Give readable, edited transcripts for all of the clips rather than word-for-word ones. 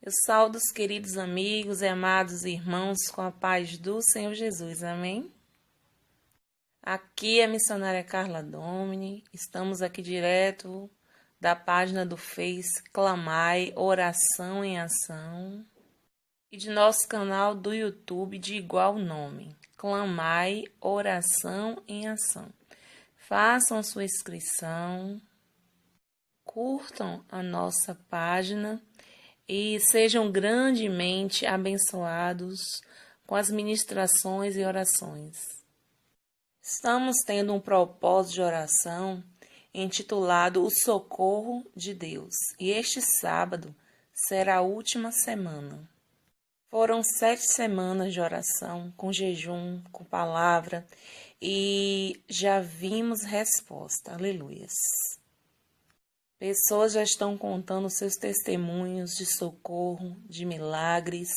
Eu saúdo os queridos amigos e amados irmãos com a paz do Senhor Jesus, amém? Aqui é a missionária Carla Domini, estamos aqui direto da página do Face Clamai Oração em Ação e de nosso canal do YouTube de igual nome, Clamai Oração em Ação. Façam a sua inscrição, curtam a nossa página e sejam grandemente abençoados com as ministrações e orações. Estamos tendo um propósito de oração intitulado O Socorro de Deus, e este sábado será a última semana. Foram 7 semanas de oração, com jejum, com palavra, e já vimos resposta. Aleluias. Pessoas já estão contando seus testemunhos de socorro, de milagres,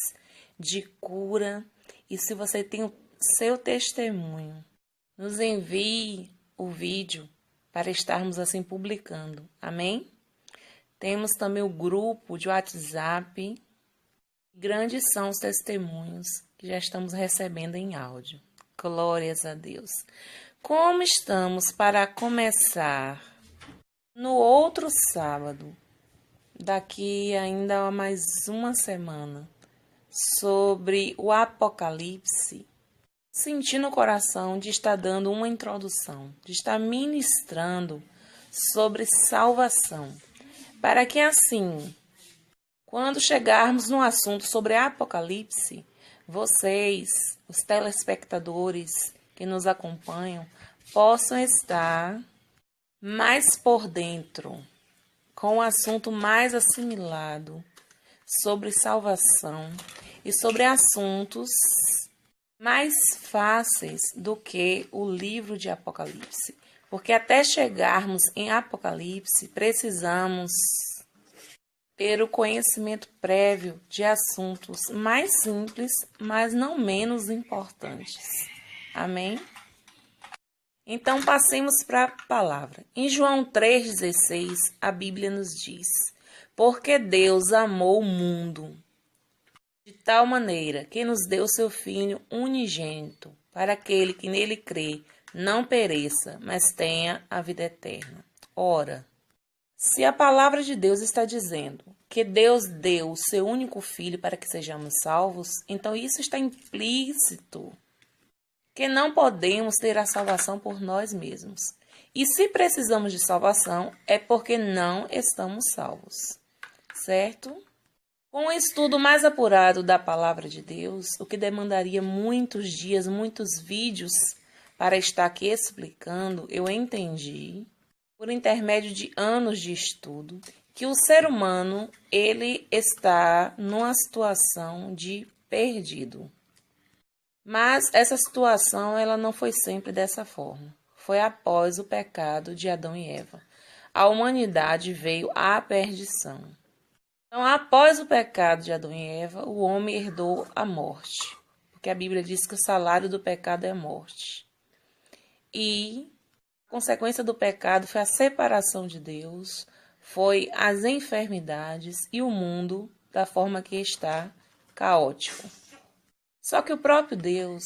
de cura. E se você tem o seu testemunho, nos envie o vídeo para estarmos assim publicando. Amém? Temos também o grupo de WhatsApp. Grandes são os testemunhos que já estamos recebendo em áudio. Glórias a Deus. Como estamos para começar no outro sábado, daqui ainda a mais uma semana, sobre o Apocalipse, senti no coração de estar dando uma introdução, de estar ministrando sobre salvação, para que assim, quando chegarmos no assunto sobre Apocalipse, vocês, os telespectadores que nos acompanham, possam estar mais por dentro, com o assunto mais assimilado sobre salvação e sobre assuntos mais fáceis do que o livro de Apocalipse. Porque até chegarmos em Apocalipse, precisamos ter o conhecimento prévio de assuntos mais simples, mas não menos importantes. Amém? Então, passemos para a palavra. Em João 3,16, a Bíblia nos diz: porque Deus amou o mundo de tal maneira que nos deu seu Filho unigênito, para aquele que nele crê não pereça, mas tenha a vida eterna. Ora, se a palavra de Deus está dizendo que Deus deu o seu único Filho para que sejamos salvos, então isso está implícito que não podemos ter a salvação por nós mesmos. E se precisamos de salvação, é porque não estamos salvos. Certo? Com um estudo mais apurado da palavra de Deus, o que demandaria muitos dias, muitos vídeos para estar aqui explicando, eu entendi, por intermédio de anos de estudo, que o ser humano, ele está numa situação de perdido. Mas essa situação ela não foi sempre dessa forma. Foi após o pecado de Adão e Eva. A humanidade veio à perdição. Então, após o pecado de Adão e Eva, o homem herdou a morte. Porque a Bíblia diz que o salário do pecado é a morte. E a consequência do pecado foi a separação de Deus, foi as enfermidades e o mundo da forma que está, caótico. Só que o próprio Deus,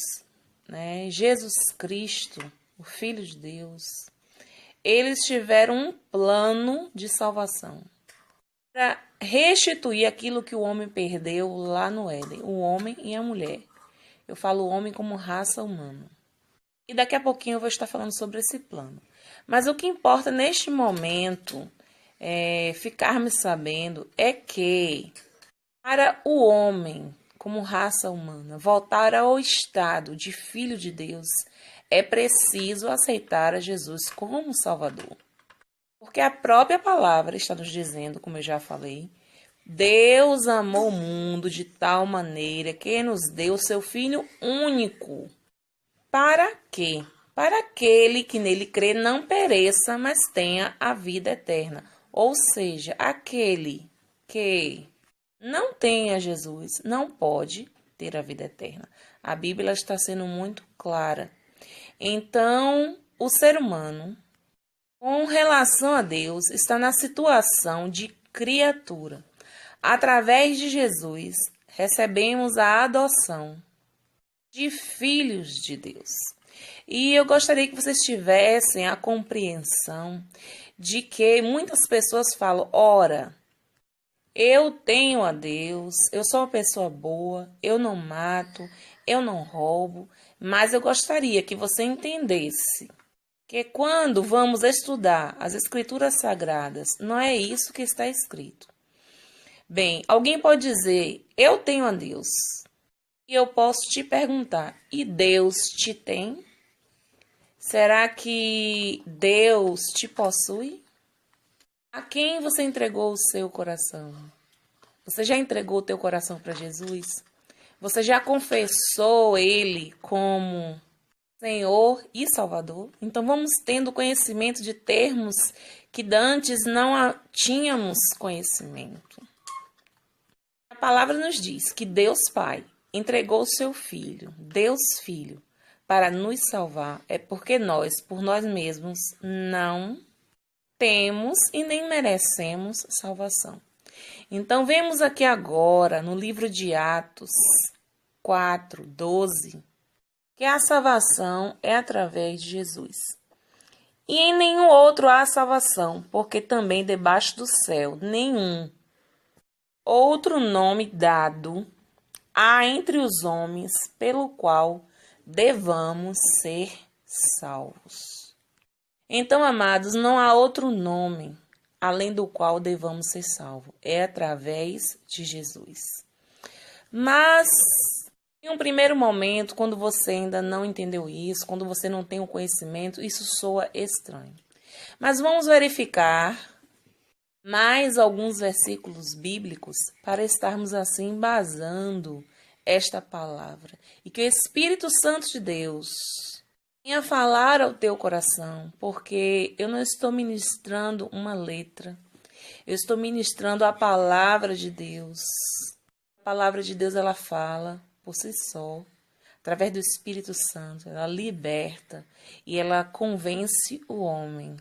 Jesus Cristo, o Filho de Deus, eles tiveram um plano de salvação para restituir aquilo que o homem perdeu lá no Éden, o homem e a mulher. Eu falo o homem como raça humana. E daqui a pouquinho eu vou estar falando sobre esse plano. Mas o que importa neste momento, ficarmos sabendo, é que para o homem, como raça humana, voltar ao estado de filho de Deus, é preciso aceitar a Jesus como Salvador. Porque a própria palavra está nos dizendo, como eu já falei, Deus amou o mundo de tal maneira que nos deu seu Filho único. Para quê? Para aquele que nele crê não pereça, mas tenha a vida eterna. Ou seja, aquele que não tenha Jesus, não pode ter a vida eterna. A Bíblia está sendo muito clara. Então, o ser humano, com relação a Deus, está na situação de criatura. Através de Jesus, recebemos a adoção de filhos de Deus. E eu gostaria que vocês tivessem a compreensão de que muitas pessoas falam: ora, eu tenho a Deus, eu sou uma pessoa boa, eu não mato, eu não roubo, mas eu gostaria que você entendesse que quando vamos estudar as Escrituras Sagradas, não é isso que está escrito. Bem, alguém pode dizer: eu tenho a Deus. E eu posso te perguntar: e Deus te tem? Será que Deus te possui? A quem você entregou o seu coração? Você já entregou o teu coração para Jesus? Você já confessou Ele como Senhor e Salvador? Então vamos tendo conhecimento de termos que dantes não tínhamos conhecimento. A palavra nos diz que Deus Pai entregou o seu Filho, Deus Filho, para nos salvar. É porque nós, por nós mesmos, não temos e nem merecemos salvação. Então, vemos aqui agora, no livro de Atos 4:12, que a salvação é através de Jesus. E em nenhum outro há salvação, porque também debaixo do céu nenhum outro nome dado há entre os homens pelo qual devamos ser salvos. Então, amados, não há outro nome além do qual devamos ser salvos. É através de Jesus. Mas, em um primeiro momento, quando você ainda não entendeu isso, quando você não tem o conhecimento, isso soa estranho. Mas vamos verificar mais alguns versículos bíblicos para estarmos assim embasando esta palavra. E que o Espírito Santo de Deus venha falar ao teu coração, porque eu não estou ministrando uma letra, eu estou ministrando a palavra de Deus. A palavra de Deus, ela fala por si só, através do Espírito Santo, ela liberta e ela convence o homem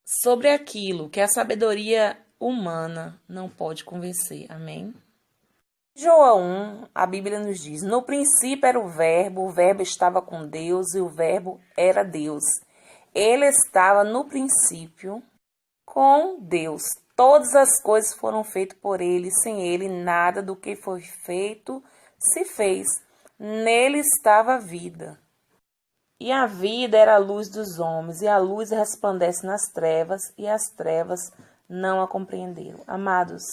sobre aquilo que a sabedoria humana não pode convencer. Amém? João 1, a Bíblia nos diz: no princípio era o Verbo estava com Deus e o Verbo era Deus. Ele estava no princípio com Deus. Todas as coisas foram feitas por ele, sem ele nada do que foi feito se fez. Nele estava a vida. E a vida era a luz dos homens, e a luz resplandece nas trevas, e as trevas não a compreenderam. Amados,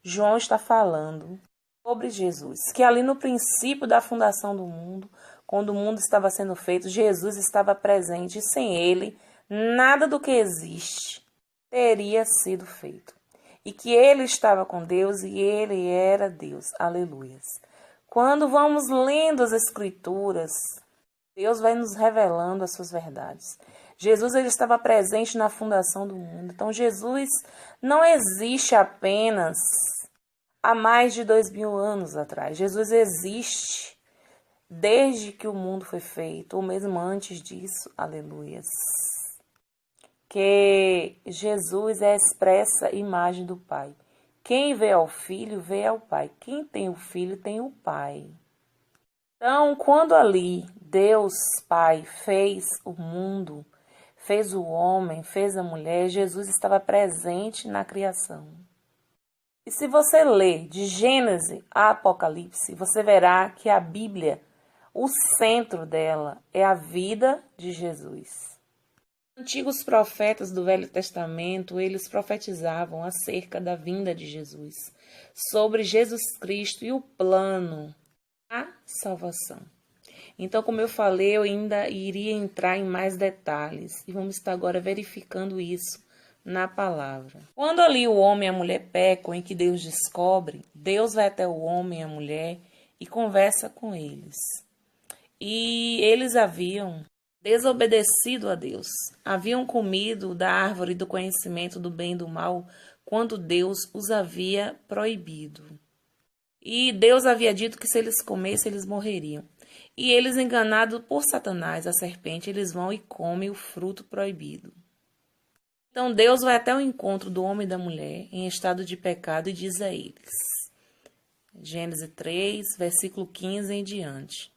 João está falando sobre Jesus, que ali no princípio da fundação do mundo, quando o mundo estava sendo feito, Jesus estava presente, e sem ele, nada do que existe teria sido feito. E que ele estava com Deus e ele era Deus. Aleluias. Quando vamos lendo as Escrituras, Deus vai nos revelando as suas verdades. Jesus, ele estava presente na fundação do mundo. Então, Jesus não existe apenas há mais de 2000 anos atrás. Jesus existe desde que o mundo foi feito, ou mesmo antes disso. Aleluias. Que Jesus é a expressa imagem do Pai. Quem vê ao Filho, vê ao Pai. Quem tem o Filho, tem o Pai. Então, quando ali Deus Pai fez o mundo, fez o homem, fez a mulher, Jesus estava presente na criação. E se você ler de Gênesis a Apocalipse, você verá que a Bíblia, o centro dela é a vida de Jesus. Antigos profetas do Velho Testamento, eles profetizavam acerca da vinda de Jesus, sobre Jesus Cristo e o plano da salvação. Então, como eu falei, eu ainda iria entrar em mais detalhes e vamos estar agora verificando isso na palavra. Quando ali o homem e a mulher pecam, em que Deus descobre, Deus vai até o homem e a mulher e conversa com eles. E eles haviam desobedecido a Deus. Haviam comido da árvore do conhecimento do bem e do mal, quando Deus os havia proibido. E Deus havia dito que se eles comessem, eles morreriam. E eles, enganados por Satanás, a serpente, eles vão e comem o fruto proibido. Então Deus vai até o encontro do homem e da mulher em estado de pecado e diz a eles, Gênesis 3, versículo 15 em diante.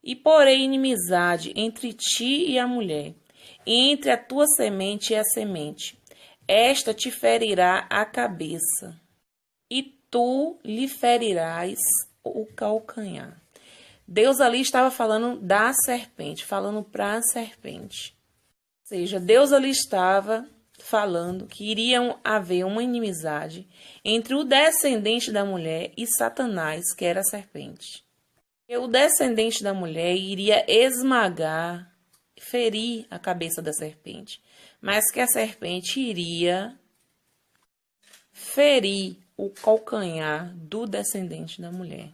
E porém inimizade entre ti e a mulher, e entre a tua semente e a semente. Esta te ferirá a cabeça, e tu lhe ferirás o calcanhar. Deus ali estava falando da serpente, falando para a serpente. Ou seja, Deus ali estava falando que iria haver uma inimizade entre o descendente da mulher e Satanás, que era a serpente. E o descendente da mulher iria esmagar, ferir a cabeça da serpente, mas que a serpente iria ferir o calcanhar do descendente da mulher.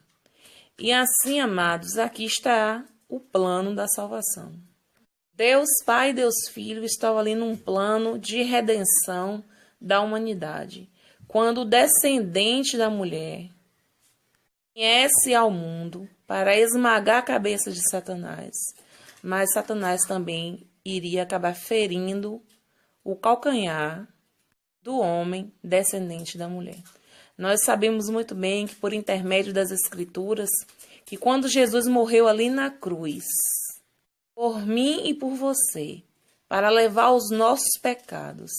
E assim, amados, aqui está o plano da salvação. Deus Pai e Deus Filho estão ali num plano de redenção da humanidade. Quando o descendente da mulher conhece ao mundo para esmagar a cabeça de Satanás, mas Satanás também iria acabar ferindo o calcanhar do homem descendente da mulher. Nós sabemos muito bem que por intermédio das Escrituras, que quando Jesus morreu ali na cruz, por mim e por você, para levar os nossos pecados,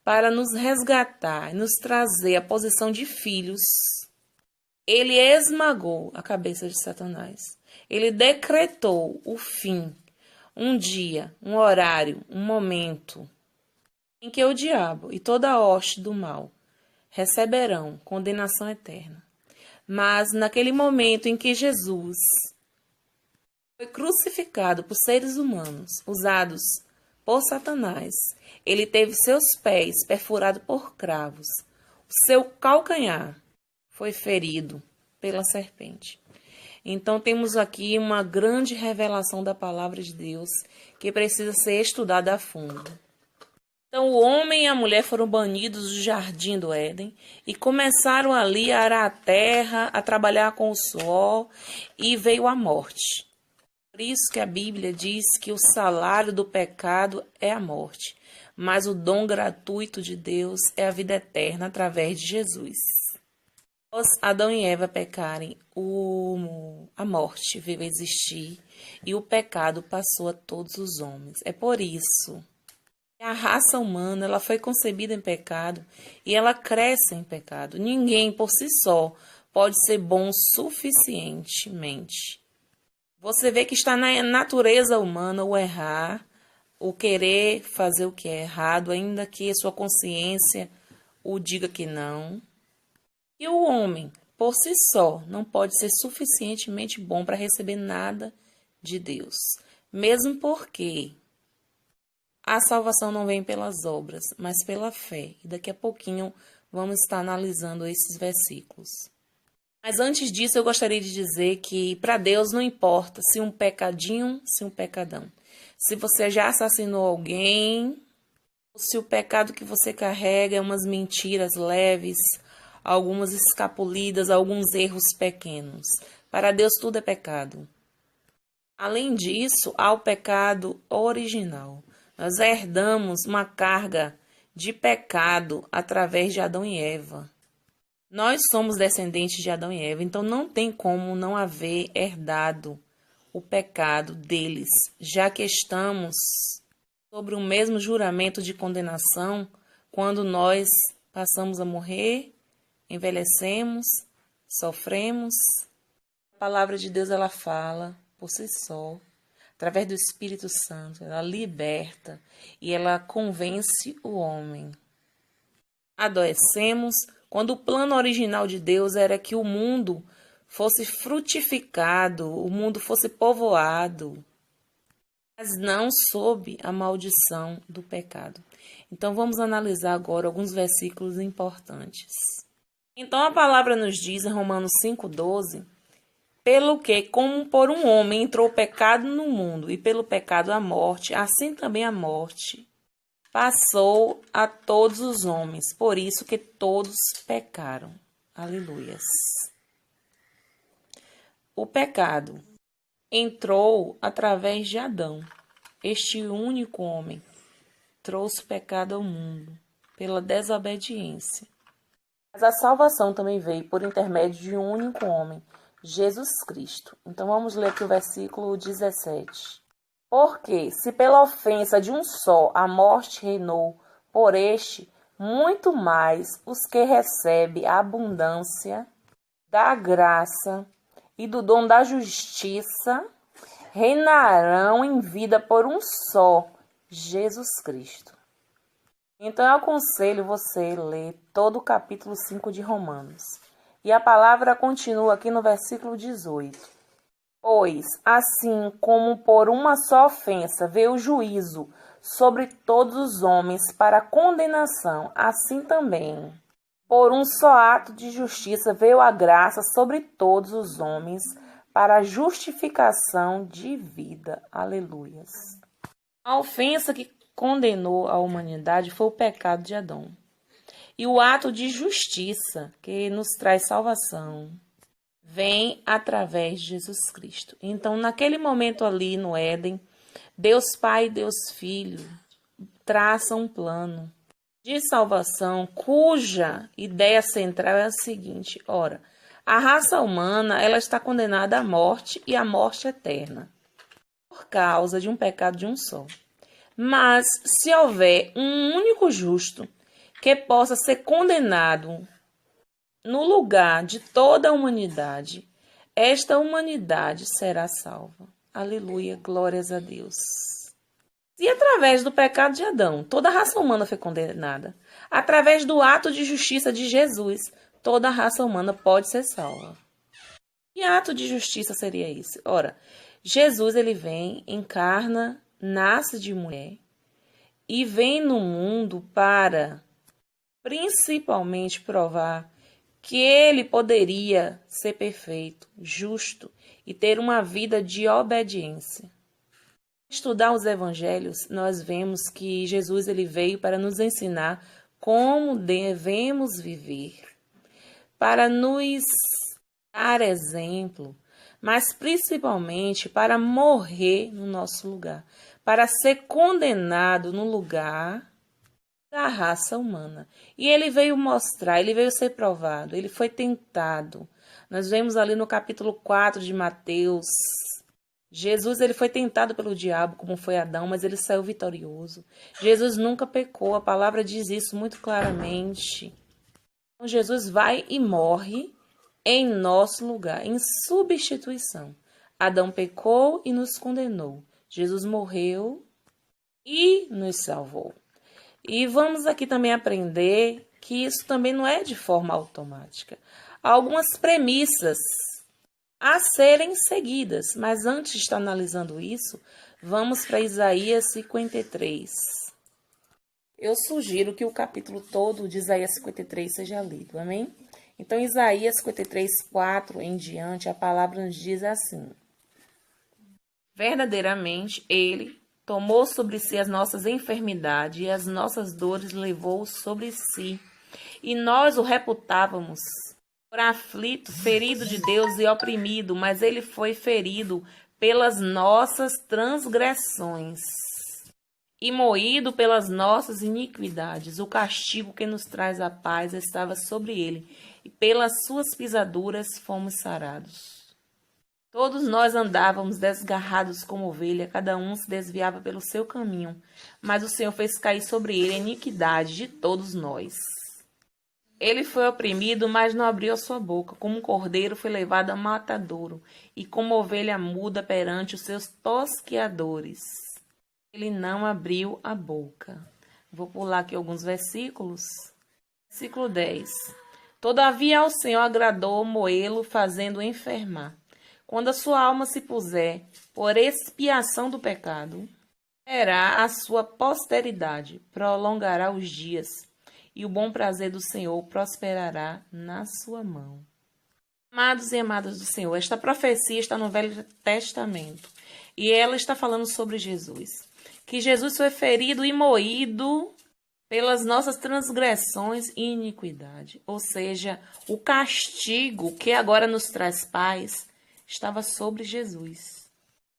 para nos resgatar e nos trazer à posição de filhos, ele esmagou a cabeça de Satanás. Ele decretou o fim, um dia, um horário, um momento, em que o diabo e toda a hoste do mal receberão condenação eterna. Mas naquele momento em que Jesus foi crucificado por seres humanos, usados por Satanás, ele teve seus pés perfurados por cravos, o seu calcanhar foi ferido pela serpente. Então temos aqui uma grande revelação da palavra de Deus que precisa ser estudada a fundo. Então o homem e a mulher foram banidos do jardim do Éden e começaram ali a arar a terra, a trabalhar com o suor, e veio a morte. Por isso que a Bíblia diz que o salário do pecado é a morte, mas o dom gratuito de Deus é a vida eterna através de Jesus. Após Adão e Eva pecarem, a morte veio a existir e o pecado passou a todos os homens. É por isso que a raça humana ela foi concebida em pecado e ela cresce em pecado. Ninguém por si só pode ser bom suficientemente. Você vê que está na natureza humana o errar, o querer fazer o que é errado, ainda que a sua consciência o diga que não. E o homem, por si só, não pode ser suficientemente bom para receber nada de Deus. Mesmo porque a salvação não vem pelas obras, mas pela fé. E daqui a pouquinho vamos estar analisando esses versículos. Mas antes disso, eu gostaria de dizer que para Deus não importa se um pecadinho, se um pecadão. Se você já assassinou alguém, ou se o pecado que você carrega é umas mentiras leves, algumas escapulidas, alguns erros pequenos. Para Deus tudo é pecado. Além disso, há o pecado original. Nós herdamos uma carga de pecado através de Adão e Eva. Nós somos descendentes de Adão e Eva, então não tem como não haver herdado o pecado deles, já que estamos sobre o mesmo juramento de condenação quando nós passamos a morrer, envelhecemos, sofremos. A palavra de Deus ela fala por si só, através do Espírito Santo, ela liberta e ela convence o homem. Adoecemos quando o plano original de Deus era que o mundo fosse frutificado, o mundo fosse povoado, mas não sob a maldição do pecado. Então vamos analisar agora alguns versículos importantes. Então a palavra nos diz em Romanos 5,12, pelo que, como por um homem entrou o pecado no mundo, e pelo pecado a morte, assim também a morte passou a todos os homens, por isso que todos pecaram. Aleluias. O pecado entrou através de Adão, este único homem, trouxe o pecado ao mundo, pela desobediência. Mas a salvação também veio por intermédio de um único homem, Jesus Cristo. Então vamos ler aqui o versículo 17. Porque, se pela ofensa de um só a morte reinou, por este, muito mais os que recebem a abundância da graça e do dom da justiça reinarão em vida por um só, Jesus Cristo. Então eu aconselho você a ler todo o capítulo 5 de Romanos. E a palavra continua aqui no versículo 18. Pois, assim como por uma só ofensa veio o juízo sobre todos os homens para condenação, assim também, por um só ato de justiça veio a graça sobre todos os homens para a justificação de vida. Aleluias. A ofensa que condenou a humanidade foi o pecado de Adão. E o ato de justiça que nos traz salvação vem através de Jesus Cristo. Então, naquele momento ali no Éden, Deus Pai e Deus Filho traçam um plano de salvação cuja ideia central é a seguinte: ora, a raça humana ela está condenada à morte e à morte eterna por causa de um pecado de um só. Mas se houver um único justo que possa ser condenado no lugar de toda a humanidade, esta humanidade será salva. Aleluia, glórias a Deus. Se através do pecado de Adão, toda a raça humana foi condenada, através do ato de justiça de Jesus, toda a raça humana pode ser salva. Que ato de justiça seria esse? Ora, Jesus ele vem, encarna, nasce de mulher e vem no mundo para principalmente provar que ele poderia ser perfeito, justo e ter uma vida de obediência. Estudar os evangelhos, nós vemos que Jesus ele veio para nos ensinar como devemos viver, para nos dar exemplo, mas principalmente para morrer no nosso lugar, para ser condenado no lugar da raça humana. E ele veio mostrar, ele veio ser provado, ele foi tentado. Nós vemos ali no capítulo 4 de Mateus, Jesus ele foi tentado pelo diabo, como foi Adão, mas ele saiu vitorioso. Jesus nunca pecou, a palavra diz isso muito claramente. Então, Jesus vai e morre em nosso lugar, em substituição. Adão pecou e nos condenou. Jesus morreu e nos salvou. E vamos aqui também aprender que isso também não é de forma automática. Há algumas premissas a serem seguidas, mas antes de estar analisando isso, vamos para Isaías 53. Eu sugiro que o capítulo todo de Isaías 53 seja lido, amém? Então, Isaías 53, 4 em diante, a palavra nos diz assim: verdadeiramente, ele tomou sobre si as nossas enfermidades e as nossas dores levou sobre si. E nós o reputávamos por aflito, ferido de Deus e oprimido, mas ele foi ferido pelas nossas transgressões e moído pelas nossas iniquidades. O castigo que nos traz a paz estava sobre ele, e pelas suas pisaduras fomos sarados. Todos nós andávamos desgarrados como ovelha, cada um se desviava pelo seu caminho, mas o Senhor fez cair sobre ele a iniquidade de todos nós. Ele foi oprimido, mas não abriu a sua boca, como um cordeiro foi levado a matadouro, e como ovelha muda perante os seus tosqueadores. Ele não abriu a boca. Vou pular aqui alguns versículos. Versículo 10. Todavia ao Senhor agradou moê-lo, fazendo-o enfermar. Quando a sua alma se puser por expiação do pecado, terá a sua posteridade, prolongará os dias, e o bom prazer do Senhor prosperará na sua mão. Amados e amadas do Senhor, esta profecia está no Velho Testamento, e ela está falando sobre Jesus. Que Jesus foi ferido e moído pelas nossas transgressões e iniquidade. Ou seja, o castigo que agora nos traz paz estava sobre Jesus.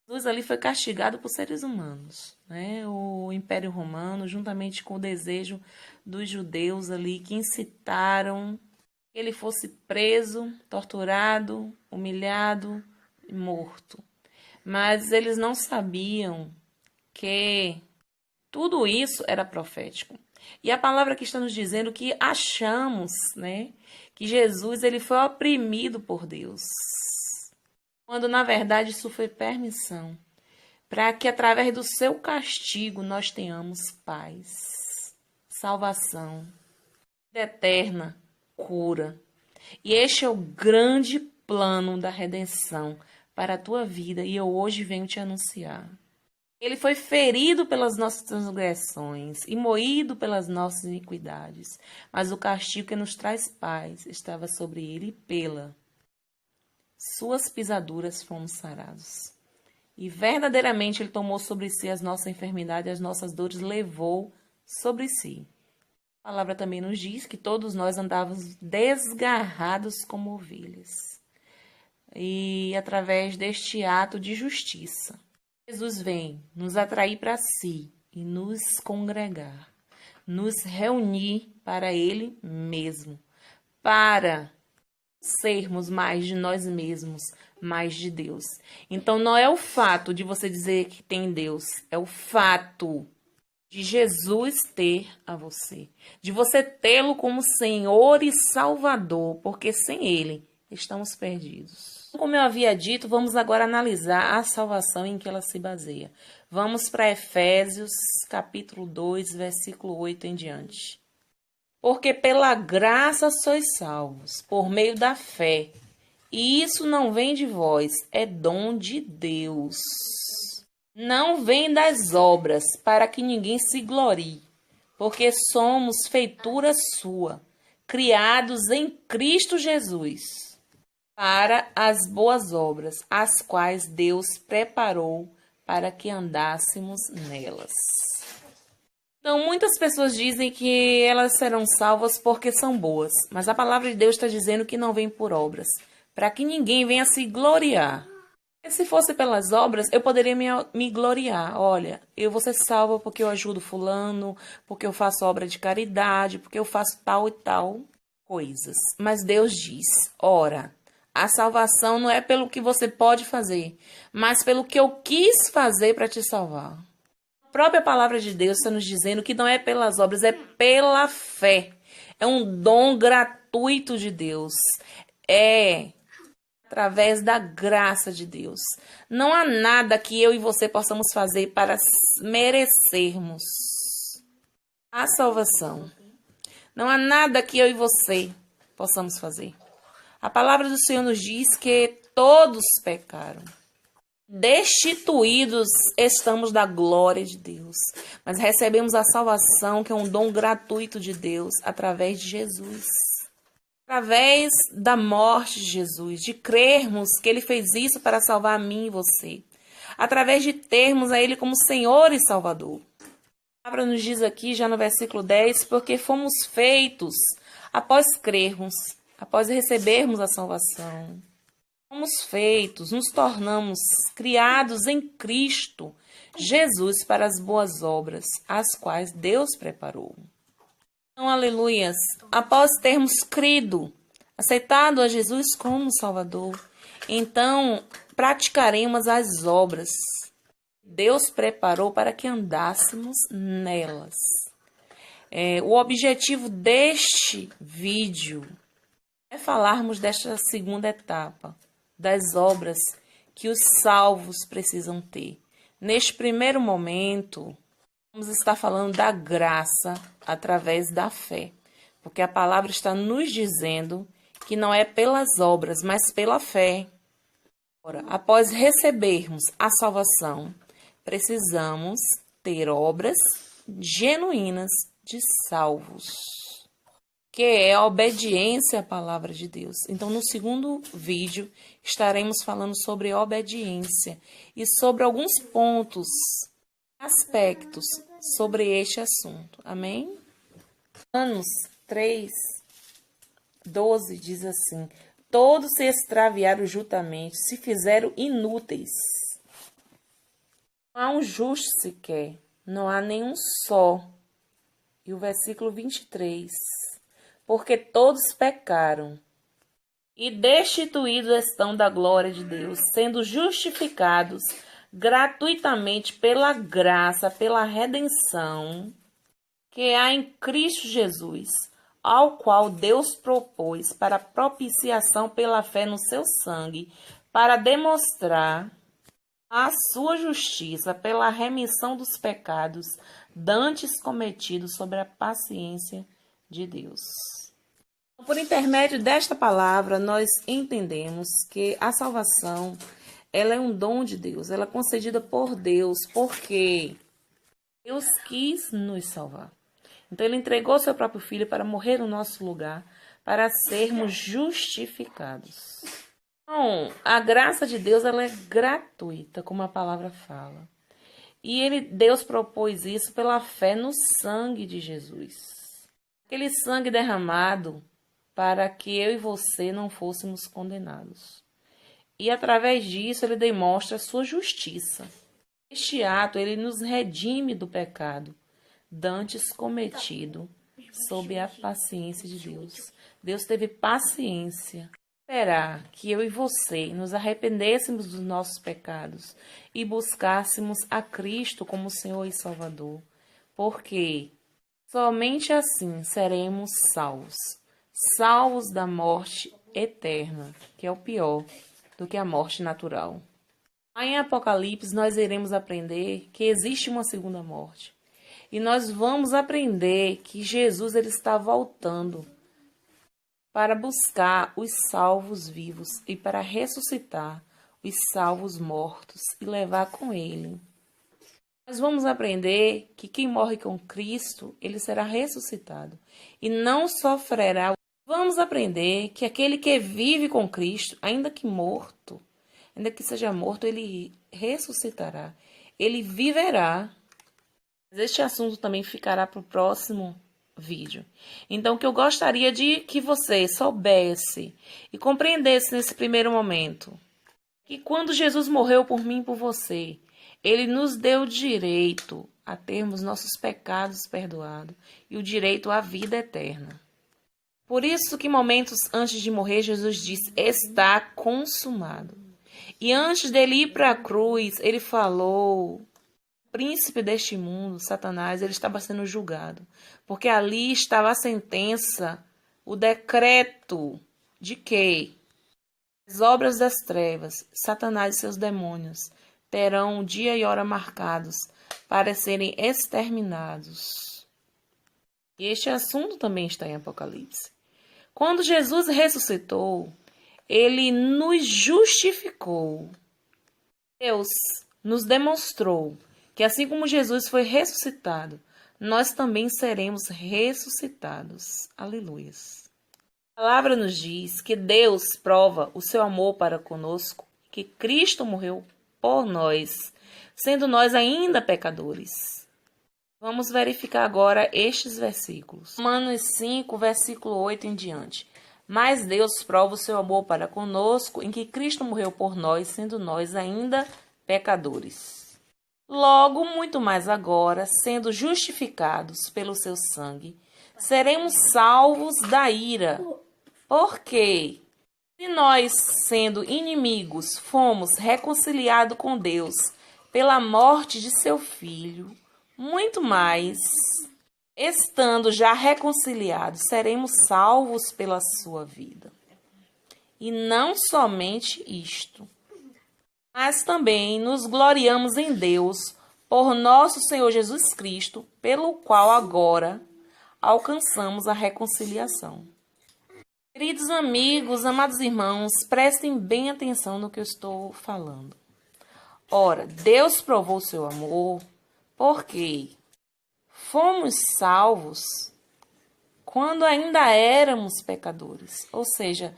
Jesus ali foi castigado por seres humanos, né? do Império Romano, juntamente com o desejo dos judeus ali, que incitaram que ele fosse preso, torturado, humilhado e morto. Mas eles não sabiam que tudo isso era profético. E a palavra que está nos dizendo que achamos, né, que Jesus ele foi oprimido por Deus, quando na verdade isso foi permissão, para que através do seu castigo nós tenhamos paz, salvação, vida eterna, cura. E este é o grande plano da redenção para a tua vida, e eu hoje venho te anunciar. Ele foi ferido pelas nossas transgressões e moído pelas nossas iniquidades, mas o castigo que nos traz paz estava sobre ele, e pela suas pisaduras fomos sarados. E verdadeiramente ele tomou sobre si as nossas enfermidades, as nossas dores, levou sobre si. A palavra também nos diz que todos nós andávamos desgarrados como ovelhas. E através deste ato de justiça, Jesus vem nos atrair para si e nos congregar, nos reunir para Ele mesmo, para sermos mais de nós mesmos, mais de Deus. Então não é o fato de você dizer que tem Deus, é o fato de Jesus ter a você, de você tê-lo como Senhor e Salvador, porque sem Ele estamos perdidos. Como eu havia dito, vamos agora analisar a salvação em que ela se baseia. Vamos para Efésios, capítulo 2, versículo 8 em diante. Porque pela graça sois salvos, por meio da fé. E isso não vem de vós, é dom de Deus. Não vem das obras, para que ninguém se glorie. Porque somos feitura sua, criados em Cristo Jesus, para as boas obras, as quais Deus preparou para que andássemos nelas. Então, muitas pessoas dizem que elas serão salvas porque são boas, mas a palavra de Deus está dizendo que não vem por obras, para que ninguém venha se gloriar. E se fosse pelas obras, eu poderia me gloriar. Olha, eu vou ser salva porque eu ajudo fulano, porque eu faço obra de caridade, porque eu faço tal e tal coisas. Mas Deus diz, ora, a salvação não é pelo que você pode fazer, mas pelo que eu quis fazer para te salvar. A própria palavra de Deus está nos dizendo que não é pelas obras, é pela fé. É um dom gratuito de Deus. É através da graça de Deus. Não há nada que eu e você possamos fazer para merecermos a salvação. Não há nada que eu e você possamos fazer. A palavra do Senhor nos diz que todos pecaram. Destituídos estamos da glória de Deus, mas recebemos a salvação, que é um dom gratuito de Deus, através de Jesus. Através da morte de Jesus, de crermos que Ele fez isso para salvar a mim e você. Através de termos a Ele como Senhor e Salvador. A palavra nos diz aqui, já no versículo 10, porque fomos feitos após crermos, após recebermos a salvação. Fomos feitos, nos tornamos criados em Cristo Jesus para as boas obras, as quais Deus preparou. Então, aleluias, após termos crido, aceitado a Jesus como Salvador, então praticaremos as obras que Deus preparou para que andássemos nelas. O objetivo deste vídeo é falarmos desta segunda etapa, das obras que os salvos precisam ter. Neste primeiro momento, vamos estar falando da graça através da fé, porque a palavra está nos dizendo que não é pelas obras, mas pela fé. Ora, após recebermos a salvação, precisamos ter obras genuínas de salvos, que é a obediência à palavra de Deus. Então, no segundo vídeo, estaremos falando sobre obediência e sobre alguns pontos, aspectos sobre este assunto. Amém? Romanos 3, 12 diz assim: todos se extraviaram juntamente, se fizeram inúteis. Não há um justo sequer, Não há nenhum só. E o versículo 23. Porque todos pecaram e destituídos estão da glória de Deus, sendo justificados gratuitamente pela graça, pela redenção que há em Cristo Jesus, ao qual Deus propôs para propiciação pela fé no seu sangue, para demonstrar a sua justiça pela remissão dos pecados dantes cometidos sobre a paciência de Deus. Por intermédio desta palavra, nós entendemos que a salvação, ela é um dom de Deus, ela é concedida por Deus, porque Deus quis nos salvar. Então, ele entregou seu próprio Filho para morrer no nosso lugar, para sermos justificados. Então, a graça de Deus, ela é gratuita, como a palavra fala. E Deus propôs isso pela fé no sangue de Jesus. Aquele sangue derramado para que eu e você não fôssemos condenados. E através disso, ele demonstra a sua justiça. Este ato, ele nos redime do pecado dantes cometido sob a paciência de Deus. Deus teve paciência esperar que eu e você nos arrependêssemos dos nossos pecados e buscássemos a Cristo como Senhor e Salvador, porque somente assim seremos salvos, salvos da morte eterna, que é o pior do que a morte natural. Aí em Apocalipse nós iremos aprender que existe uma segunda morte. E nós vamos aprender que Jesus ele está voltando para buscar os salvos vivos e para ressuscitar os salvos mortos e levar com ele. Nós vamos aprender que quem morre com Cristo, ele será ressuscitado e não sofrerá. Vamos aprender que aquele que vive com Cristo, ainda que morto, ainda que seja morto, ele ressuscitará, ele viverá. Este assunto também ficará para o próximo vídeo. Então, o que eu gostaria de que você soubesse e compreendesse nesse primeiro momento, que quando Jesus morreu por mim e por você, ele nos deu direito a termos nossos pecados perdoados e o direito à vida eterna. Por isso que momentos antes de morrer, Jesus disse, está consumado. E antes dele ir para a cruz, ele falou, o príncipe deste mundo, Satanás, ele estava sendo julgado. Porque ali estava a sentença, o decreto de que as obras das trevas, Satanás e seus demônios, terão dia e hora marcados para serem exterminados. E este assunto também está em Apocalipse. Quando Jesus ressuscitou, ele nos justificou. Deus nos demonstrou que assim como Jesus foi ressuscitado, nós também seremos ressuscitados. Aleluias. A palavra nos diz que Deus prova o seu amor para conosco, que Cristo morreu por nós, sendo nós ainda pecadores. Vamos verificar agora estes versículos. Romanos 5, versículo 8 em diante. Mas Deus prova o seu amor para conosco, em que Cristo morreu por nós, sendo nós ainda pecadores. Logo, muito mais agora, sendo justificados pelo seu sangue, seremos salvos da ira. Porque, se nós, sendo inimigos, fomos reconciliados com Deus pela morte de seu Filho, muito mais, estando já reconciliados, seremos salvos pela sua vida. E não somente isto, mas também nos gloriamos em Deus por nosso Senhor Jesus Cristo, pelo qual agora alcançamos a reconciliação. Queridos amigos, amados irmãos, prestem bem atenção no que eu estou falando. Ora, Deus provou seu amor porque fomos salvos quando ainda éramos pecadores. Ou seja,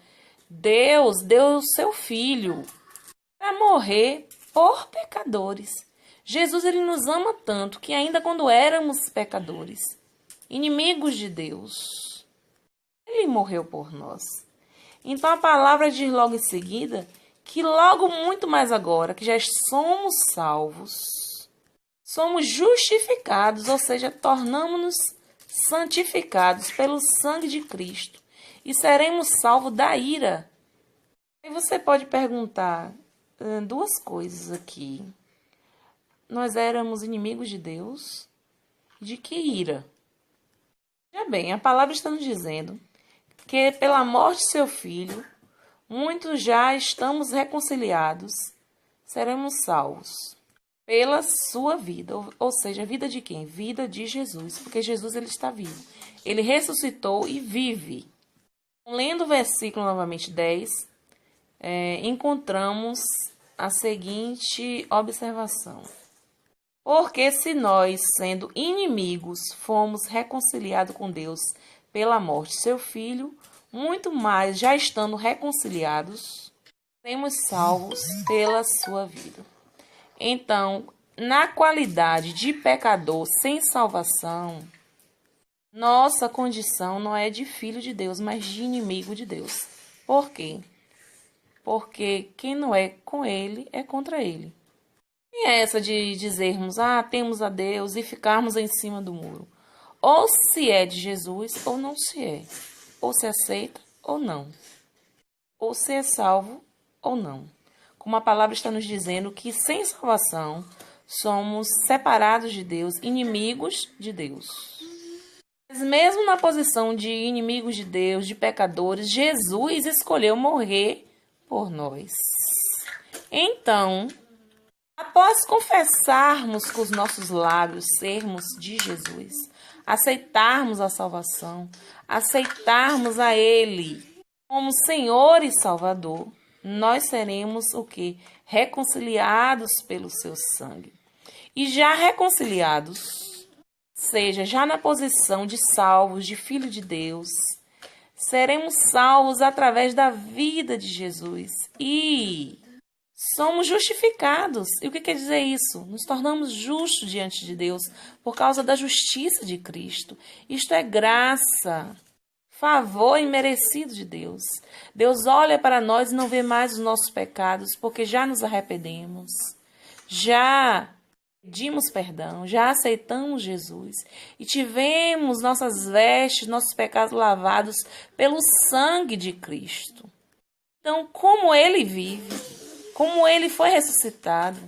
Deus deu o seu Filho para morrer por pecadores. Jesus ele nos ama tanto que ainda quando éramos pecadores, inimigos de Deus, ele morreu por nós. Então a palavra diz logo em seguida que logo muito mais agora que já somos salvos, somos justificados, ou seja, tornamos-nos santificados pelo sangue de Cristo e seremos salvos da ira. E você pode perguntar duas coisas aqui. Nós éramos inimigos de Deus? De que ira? Já bem, a palavra está nos dizendo que pela morte de seu filho, muitos já estamos reconciliados, seremos salvos pela sua vida, ou seja, a vida de quem? Vida de Jesus, porque Jesus ele está vivo. Ele ressuscitou e vive. Lendo o versículo novamente 10, encontramos a seguinte observação. Porque se nós, sendo inimigos, fomos reconciliados com Deus pela morte de seu Filho, muito mais, já estando reconciliados, seremos salvos pela sua vida. Então, na qualidade de pecador sem salvação, nossa condição não é de filho de Deus, mas de inimigo de Deus. Por quê? Porque quem não é com ele é contra ele. E é essa de dizermos, temos a Deus e ficarmos em cima do muro. Ou se é de Jesus ou não se é. Ou se aceita ou não. Ou se é salvo ou não. Como a palavra está nos dizendo que sem salvação somos separados de Deus, inimigos de Deus. Mas mesmo na posição de inimigos de Deus, de pecadores, Jesus escolheu morrer por nós. Então, após confessarmos com os nossos lábios sermos de Jesus, aceitarmos a salvação, aceitarmos a Ele como Senhor e Salvador, nós seremos o quê? Reconciliados pelo seu sangue. E já reconciliados, seja, já na posição de salvos, de filho de Deus, seremos salvos através da vida de Jesus. E somos justificados. E o que quer dizer isso? Nos tornamos justos diante de Deus por causa da justiça de Cristo. Isto é graça, favor imerecido de Deus. Deus olha para nós e não vê mais os nossos pecados, porque já nos arrependemos, já pedimos perdão, já aceitamos Jesus e tivemos nossas vestes, nossos pecados lavados pelo sangue de Cristo. Então, como Ele vive, como Ele foi ressuscitado,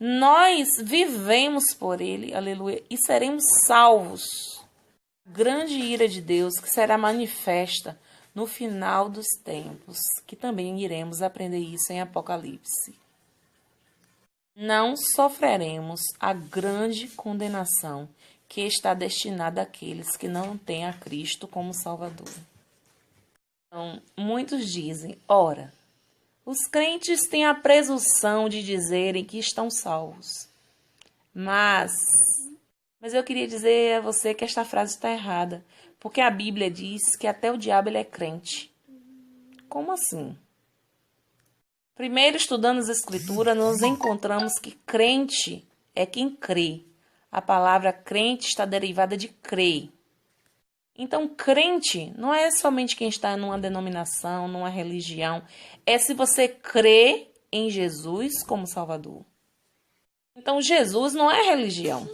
nós vivemos por Ele, aleluia, e seremos salvos. Grande ira de Deus que será manifesta no final dos tempos, que também iremos aprender isso em Apocalipse. Não sofreremos a grande condenação que está destinada àqueles que não têm a Cristo como Salvador. Então, muitos dizem, ora, os crentes têm a presunção de dizerem que estão salvos. Mas eu queria dizer a você que esta frase está errada, porque a Bíblia diz que até o diabo ele é crente. Como assim? Primeiro, estudando as Escrituras, nós encontramos que crente é quem crê. A palavra crente está derivada de crer. Então, crente não é somente quem está numa denominação, numa religião. É se você crê em Jesus como Salvador. Então, Jesus não é religião.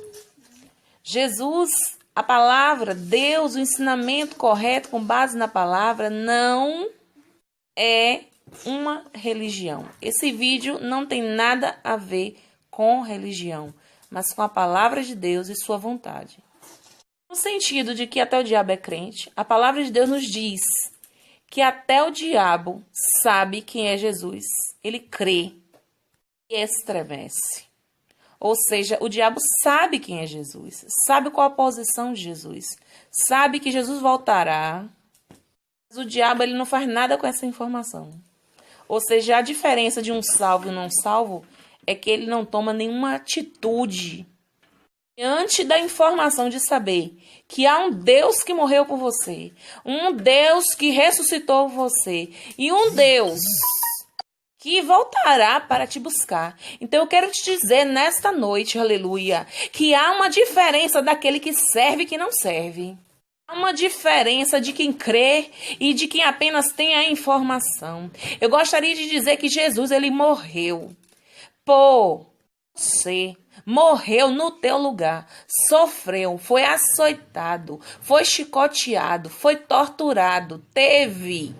Jesus, a palavra, Deus, o ensinamento correto com base na palavra não é uma religião. Esse vídeo não tem nada a ver com religião, mas com a palavra de Deus e sua vontade. No sentido de que até o diabo é crente, a palavra de Deus nos diz que até o diabo sabe quem é Jesus. Ele crê e estremece. Ou seja, o diabo sabe quem é Jesus, sabe qual a posição de Jesus, sabe que Jesus voltará, mas o diabo ele não faz nada com essa informação. Ou seja, a diferença de um salvo e um não salvo é que ele não toma nenhuma atitude diante da informação de saber que há um Deus que morreu por você, um Deus que ressuscitou você e um Deus que voltará para te buscar. Então eu quero te dizer nesta noite, aleluia, que há uma diferença daquele que serve e que não serve. Há uma diferença de quem crê e de quem apenas tem a informação. Eu gostaria de dizer que Jesus, ele morreu por Você morreu no teu lugar, sofreu, foi açoitado, foi chicoteado, foi torturado, teve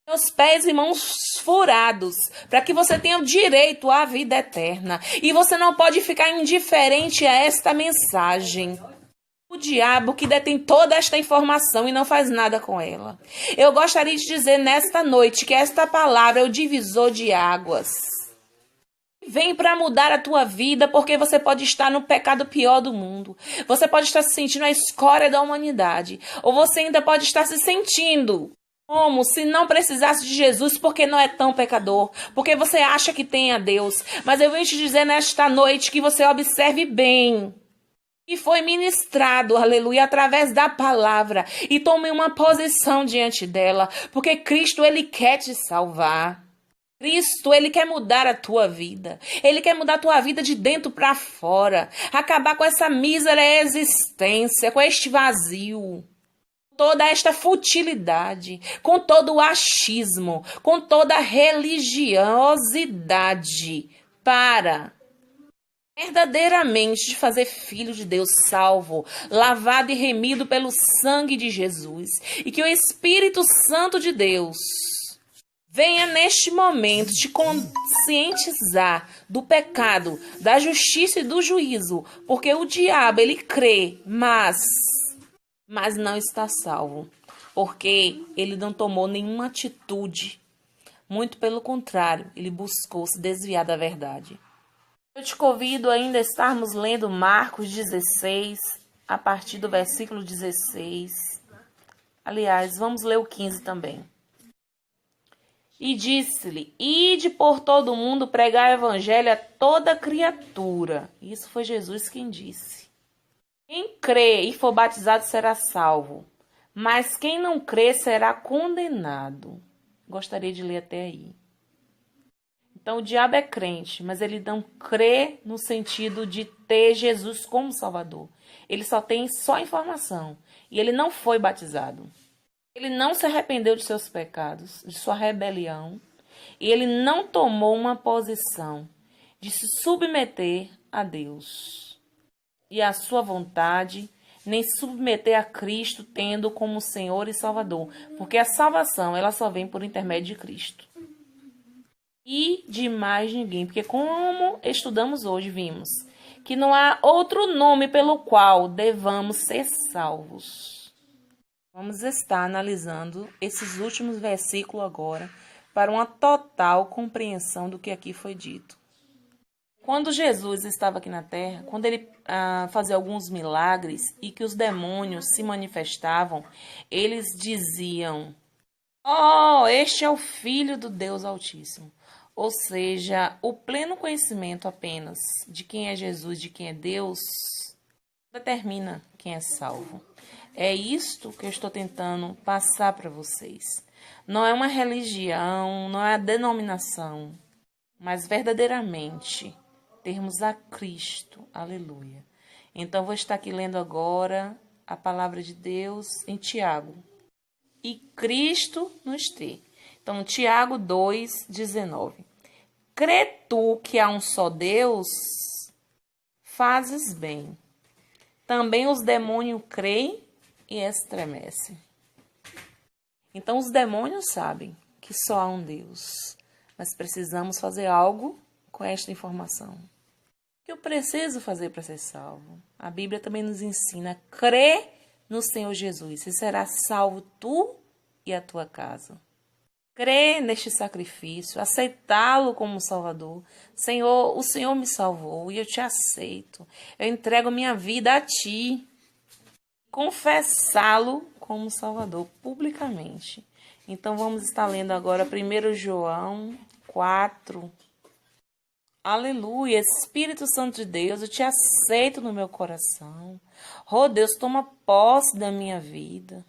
seus pés e mãos furados, para que você tenha o direito à vida eterna. E você não pode ficar indiferente a esta mensagem. O diabo que detém toda esta informação e não faz nada com ela. Eu gostaria de dizer nesta noite que esta palavra é o divisor de águas. Vem para mudar a tua vida, porque você pode estar no pecado pior do mundo. Você pode estar se sentindo a escória da humanidade. Ou você ainda pode estar se sentindo como se não precisasse de Jesus, porque não é tão pecador. Porque você acha que tem a Deus. Mas eu venho te dizer nesta noite que você observe bem. E foi ministrado, aleluia, através da palavra. E tome uma posição diante dela. Porque Cristo, Ele quer te salvar. Cristo, Ele quer mudar a tua vida. Ele quer mudar a tua vida de dentro para fora. Acabar com essa mísera existência, com este vazio. Toda esta futilidade, com todo o achismo, com toda a religiosidade. Para verdadeiramente de fazer filho de Deus salvo, lavado e remido pelo sangue de Jesus. E que o Espírito Santo de Deus venha neste momento te conscientizar do pecado, da justiça e do juízo, porque o diabo, ele crê, mas não está salvo, porque ele não tomou nenhuma atitude. Muito pelo contrário, ele buscou se desviar da verdade. Eu te convido ainda a estarmos lendo Marcos 16, a partir do versículo 16. Aliás, vamos ler o 15 também. E disse-lhe: ide por todo o mundo pregar o evangelho a toda criatura. Isso foi Jesus quem disse. Quem crê e for batizado será salvo, mas quem não crê será condenado. Gostaria de ler até aí. Então o diabo é crente, mas ele não crê no sentido de ter Jesus como Salvador. Ele só tem informação e ele não foi batizado. Ele não se arrependeu de seus pecados, de sua rebelião, e ele não tomou uma posição de se submeter a Deus e à sua vontade, nem se submeter a Cristo, tendo como Senhor e Salvador, porque a salvação ela só vem por intermédio de Cristo. E de mais ninguém, porque como estudamos hoje, vimos que não há outro nome pelo qual devamos ser salvos. Vamos estar analisando esses últimos versículos agora para uma total compreensão do que aqui foi dito. Quando Jesus estava aqui na terra, quando ele fazia alguns milagres e que os demônios se manifestavam, eles diziam: "Oh, este é o Filho do Deus Altíssimo." Ou seja, o pleno conhecimento apenas de quem é Jesus, de quem é Deus, determina quem é salvo. É isto que eu estou tentando passar para vocês. Não é uma religião, não é a denominação, mas verdadeiramente termos a Cristo. Aleluia. Então, vou estar aqui lendo agora a palavra de Deus em Tiago. E Cristo nos tem. Então, Tiago 2:19. Crê tu que há um só Deus? Fazes bem. Também os demônios creem e estremecem. Então, os demônios sabem que só há um Deus. Mas precisamos fazer algo com esta informação. O que eu preciso fazer para ser salvo? A Bíblia também nos ensina: crê no Senhor Jesus e serás salvo tu e a tua casa. Crê neste sacrifício, aceitá-lo como Salvador. Senhor, o Senhor me salvou e eu te aceito. Eu entrego minha vida a ti. Confessá-lo como Salvador publicamente. Então vamos estar lendo agora 1 João 4. Aleluia, Espírito Santo de Deus, eu te aceito no meu coração. Oh Deus, toma posse da minha vida.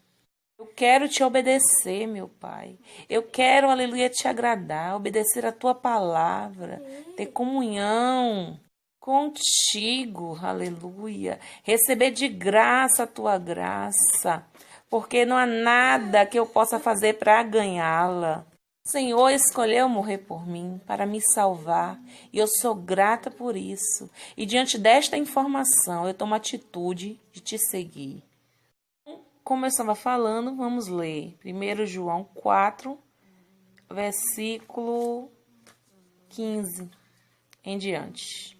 Eu quero te obedecer, meu Pai. Eu quero, aleluia, te agradar, obedecer a tua palavra, ter comunhão contigo, aleluia. Receber de graça a tua graça, porque não há nada que eu possa fazer para ganhá-la. O Senhor escolheu morrer por mim para me salvar e eu sou grata por isso. E diante desta informação, eu tomo a atitude de te seguir. Como eu estava falando, vamos ler 1 João 4, versículo 15 em diante.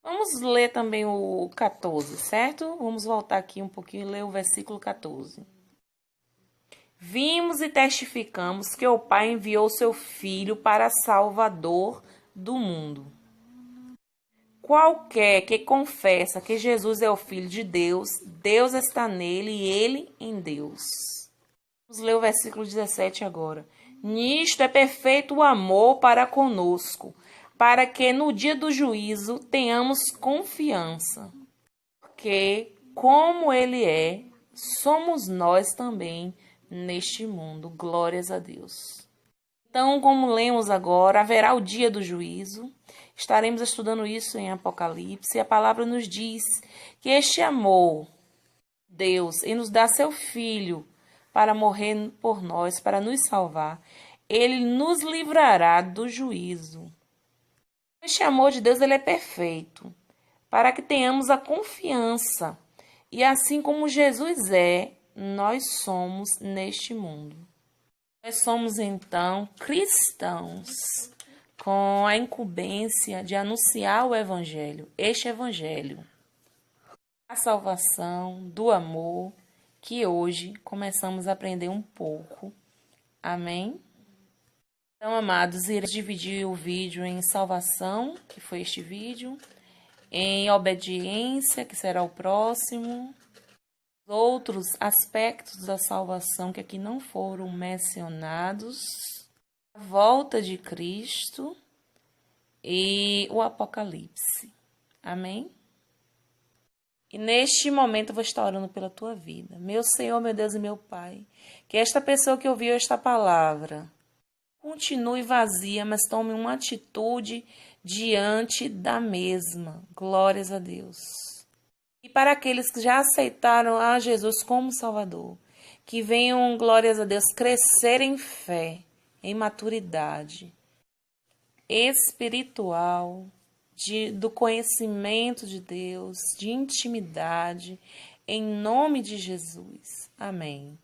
Vamos ler também o 14, certo? Vamos voltar aqui um pouquinho e ler o versículo 14. Vimos e testificamos que o Pai enviou seu Filho para Salvador do mundo. Qualquer que confessa que Jesus é o Filho de Deus, Deus está nele e ele em Deus. Vamos ler o versículo 17 agora. Nisto é perfeito o amor para conosco, para que no dia do juízo tenhamos confiança. Porque, como ele é, somos nós também neste mundo. Glórias a Deus. Então, como lemos agora, haverá o dia do juízo. Estaremos estudando isso em Apocalipse. E a palavra nos diz que este amor, Deus, e nos dá seu Filho para morrer por nós, para nos salvar, ele nos livrará do juízo. Este amor de Deus, ele é perfeito, para que tenhamos a confiança. E assim como Jesus é, nós somos neste mundo. Nós somos, então, cristãos, com a incumbência de anunciar o Evangelho, este Evangelho, a salvação, do amor, que hoje começamos a aprender um pouco. Amém? Então, amados, irei dividir o vídeo em salvação, que foi este vídeo, em obediência, que será o próximo, outros aspectos da salvação que aqui não foram mencionados, a volta de Cristo e o Apocalipse. Amém? E neste momento eu vou estar orando pela tua vida. Meu Senhor, meu Deus e meu Pai, que esta pessoa que ouviu esta palavra continue vazia, mas tome uma atitude diante da mesma. Glórias a Deus. E para aqueles que já aceitaram a Jesus como Salvador, que venham, glórias a Deus, crescer em fé, em maturidade espiritual, do conhecimento de Deus, de intimidade, em nome de Jesus. Amém.